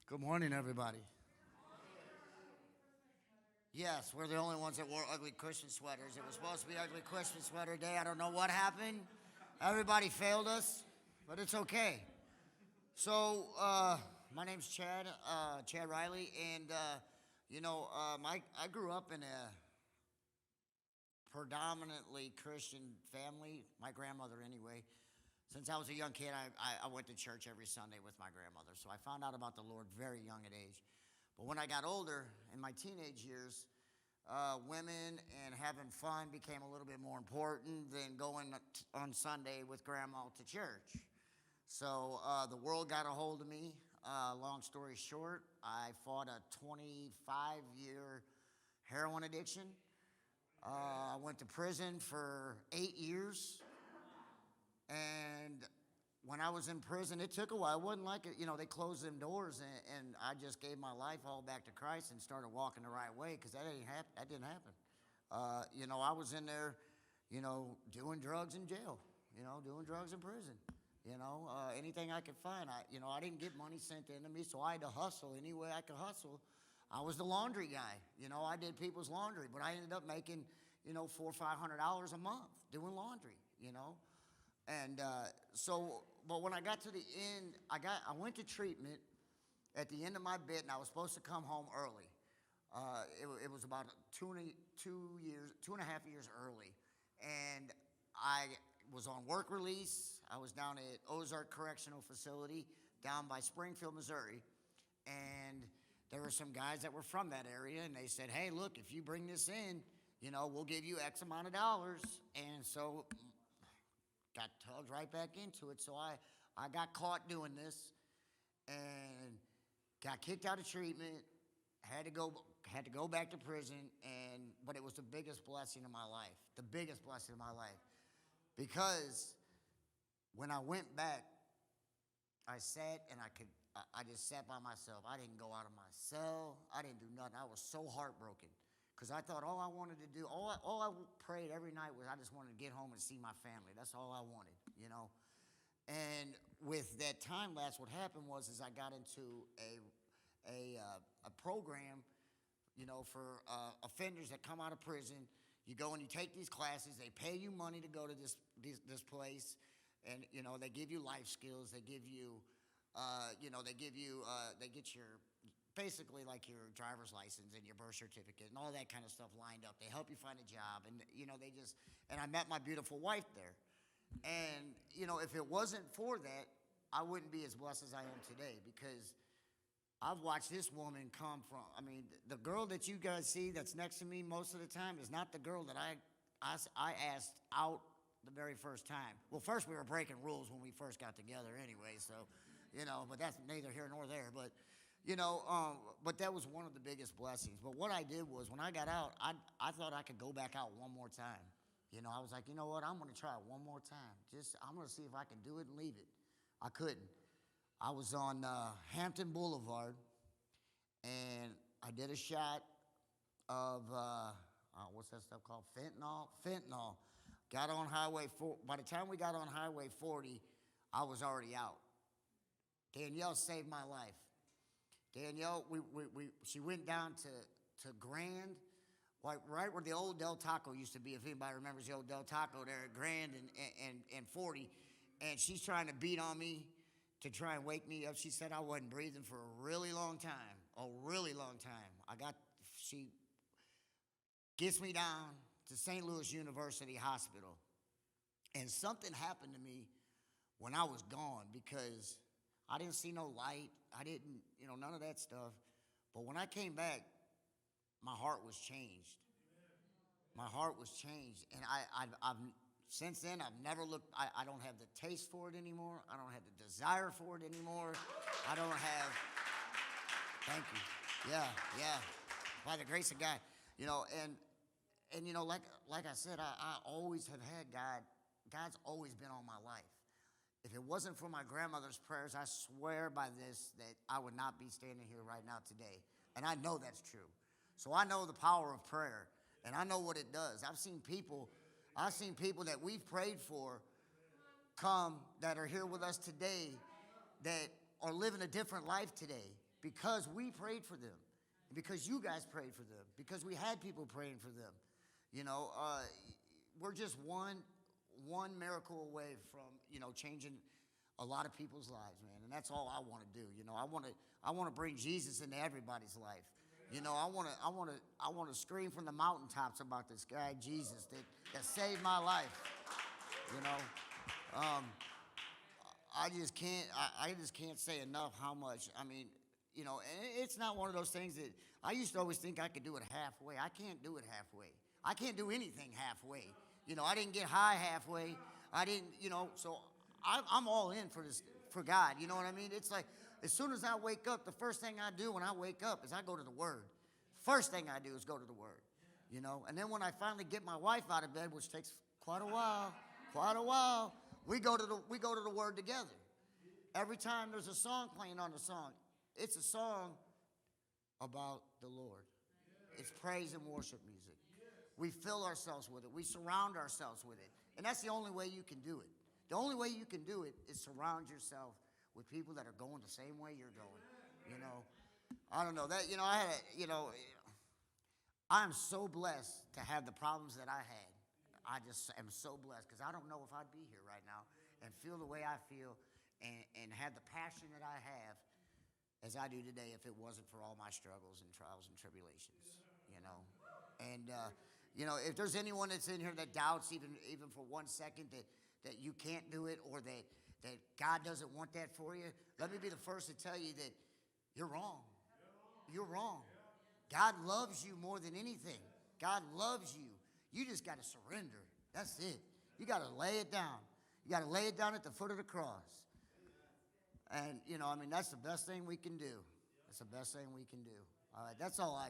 Good morning, everybody. Yes, we're the only ones that wore ugly Christian sweaters. It was supposed to be ugly Christmas sweater day. I don't know what happened. Everybody failed us, but it's okay. So, my name's Chad Riley, and I grew up in a predominantly Christian family. My grandmother, anyway. Since I was a young kid, I went to church every Sunday with my grandmother. So I found out about the Lord very young at age. But when I got older, in my teenage years, women and having fun became a little bit more important than going on Sunday with grandma to church. So the world got a hold of me. Long story short, I fought a 25-year heroin addiction. I went to prison for 8 years. And when I was in prison, it took a while. It wasn't like it, they closed them doors, and I just gave my life all back to Christ and started walking the right way because that didn't happen. I was in there, doing drugs in jail, doing drugs in prison, anything I could find. I didn't get money sent into me, so I had to hustle any way I could hustle. I was the laundry guy, I did people's laundry, but I ended up making, $400 or $500 a month doing laundry. And but when I got to the end, I went to treatment at the end of my bid, and I was supposed to come home early. It was about 2.5 years early, and I was on work release. I was down at Ozark Correctional Facility down by Springfield, Missouri, and there were some guys that were from that area, and they said, "Hey, look, if you bring this in, we'll give you X amount of dollars." And so got tugged right back into it. So I got caught doing this and got kicked out of treatment. Had to go back to prison, but it was the biggest blessing of my life. The biggest blessing of my life. Because when I went back, I sat and I just sat by myself. I didn't go out of my cell. I didn't do nothing. I was so heartbroken. Because I thought all I wanted to do, all I prayed every night was I just wanted to get home and see my family. That's all I wanted. And with that time lapse, what happened was I got into a program, for offenders that come out of prison. You go and you take these classes. They pay you money to go to this place, and they give you life skills. They give you, they get your basically like your driver's license and your birth certificate and all that kind of stuff lined up. They help you find a job, and and I met my beautiful wife there. And if it wasn't for that, I wouldn't be as blessed as I am today, because I've watched this woman come from. I mean, the girl that you guys see that's next to me most of the time is not the girl that I asked out the very first time. Well, first we were breaking rules when we first got together anyway, so but that's neither here nor there. But but that was one of the biggest blessings. But what I did was, when I got out, I thought I could go back out one more time. I was like, you know what? I'm going to try it one more time. I'm going to see if I can do it and leave it. I couldn't. I was on Hampton Boulevard, and I did a shot of, what's that stuff called? Fentanyl. Got on Highway 4. By the time we got on Highway 40, I was already out. Danielle saved my life. Danielle, she went down to Grand, right where the old Del Taco used to be, if anybody remembers the old Del Taco there at Grand and 40, and she's trying to beat on me to try and wake me up. She said I wasn't breathing for a really long time, She gets me down to St. Louis University Hospital, and something happened to me when I was gone, because I didn't see no light. I didn't, none of that stuff. But when I came back, my heart was changed. My heart was changed. And I've since then, I've never looked. I don't have the taste for it anymore. I don't have the desire for it anymore. I don't have. Thank you. Yeah. By the grace of God, like I said, I always have had God. God's always been on my life. If it wasn't for my grandmother's prayers, I swear by this that I would not be standing here right now today. And I know that's true. So I know the power of prayer, and I know what it does. I've seen people that we've prayed for come that are here with us today that are living a different life today because we prayed for them, because you guys prayed for them, because we had people praying for them. You know, we're just one miracle away from, you know, changing a lot of people's lives, man. And that's all I want to do. You know, I want to bring Jesus into everybody's life. You know, I want to scream from the mountaintops about this guy Jesus that saved my life. You know, I just can't say enough how much. I mean, you know, and it's not one of those things that I used to always think I could do it halfway. I can't do it halfway. I can't do anything halfway. You know, I didn't get high halfway. I didn't, you know, so I'm all in for this, for God. You know what I mean? It's like, as soon as I wake up, the first thing I do when I wake up is I go to the Word. First thing I do is go to the Word, you know. And then when I finally get my wife out of bed, which takes quite a while, we go to the Word together. Every time there's a song playing on the song, it's a song about the Lord. It's praise and worship music. We fill ourselves with it. We surround ourselves with it. And that's the only way you can do it. The only way you can do it is surround yourself with people that are going the same way you're going. You know, I don't know that, you know, I'm so blessed to have the problems that I had. I just am so blessed because I don't know if I'd be here right now and feel the way I feel and have the passion that I have as I do today if it wasn't for all my struggles and trials and tribulations, you know. And, you know, if there's anyone that's in here that doubts even for 1 second that you can't do it or that God doesn't want that for you, let me be the first to tell you that you're wrong. You're wrong. God loves you more than anything. God loves you. You just got to surrender. That's it. You got to lay it down. You got to lay it down at the foot of the cross. And, you know, I mean, that's the best thing we can do. That's the best thing we can do. All right, that's all I